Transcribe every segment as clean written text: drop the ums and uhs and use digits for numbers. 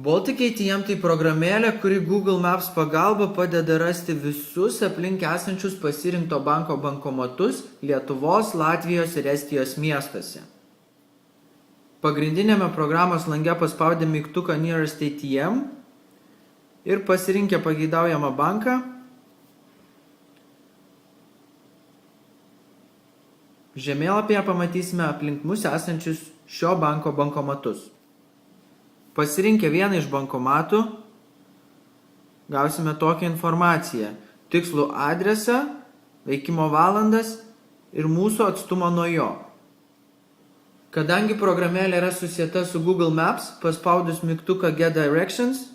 Baltic ATM tai programėlė, kuri Google Maps pagalba padeda rasti visus aplink esančius pasirinkto banko bankomatus Lietuvos, Latvijos ir Estijos miestuose. Pagrindinėme programos lange paspaudę mygtuką Nearest ATM ir pasirinkę pageidaujamą banką, žemėlapyje pamatysime aplink mus esančius šio banko bankomatus. Pasirinkę vieną iš bankomatų, gausime tokią informaciją: tikslų adresą, veikimo valandas ir mūsų atstumą nuo jo. Kadangi programėlė yra susieta su Google Maps, paspaudus mygtuką Get Directions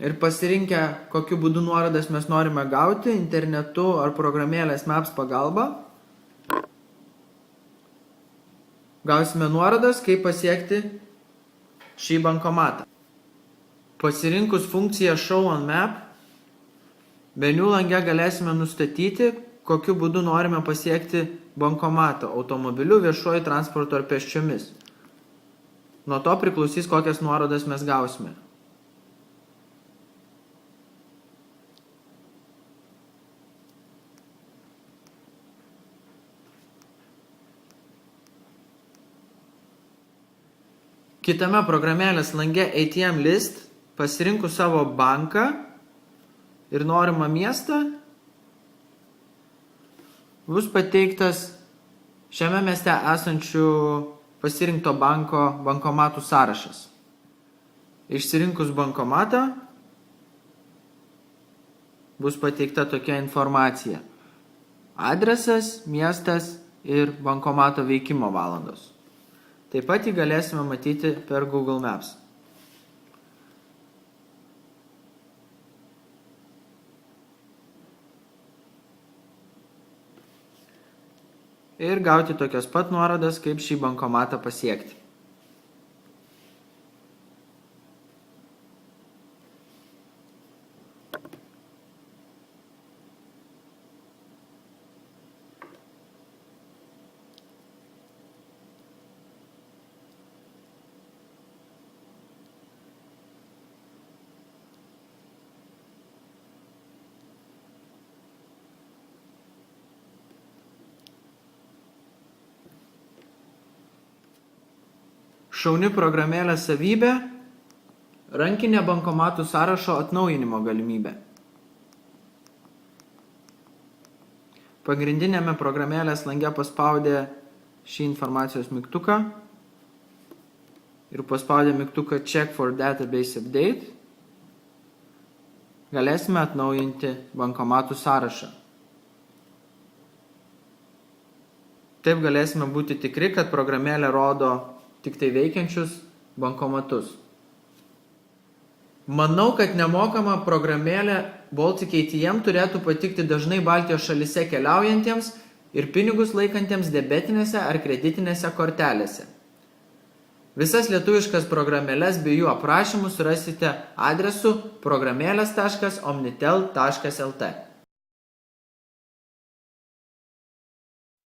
ir pasirinkę, kokiu būdu nuorodas mes norime gauti, internetu ar programėlės Maps pagalba, gausime nuorodas, kaip pasiekti šį bankomatą. Pasirinkus funkciją Show on Map, meniu lange galėsime nustatyti, kokiu būdu norime pasiekti bankomatą: automobiliu, viešuoju transportu ar pėsčiomis. Nuo to priklausys, kokias nuorodas mes gausime. Kitame programėlės lange ATM List, pasirinkus savo banką ir norimą miestą, bus pateiktas šiame mieste esančių pasirinkto banko bankomatų sąrašas. Išsirinkus bankomatą bus pateikta tokia informacija: adresas, miestas ir bankomato veikimo valandos. Taip pat jį galėsime matyti per Google Maps. Ir gauti tokias pat nuorodas, kaip šį bankomatą pasiekti. Šauni programėlė savybė – rankinė bankomatų sąrašo atnaujinimo galimybė. Pagrindinėme programėlės lange paspaudę šį informacijos mygtuką ir paspaudę mygtuką Check for Database Update galėsime atnaujinti bankomatų sąrašą. Taip galėsime būti tikri, kad programėlė rodo tik tai veikiančius bankomatus. Manau, kad nemokama programėlė Baltic ATM turėtų patikti dažnai Baltijos šalyse keliaujantiems ir pinigus laikantiems debetinėse ar kreditinėse kortelėse. Visas lietuviškas programėlės bei jų aprašymus rasite adresu programėlės.omnitel.lt.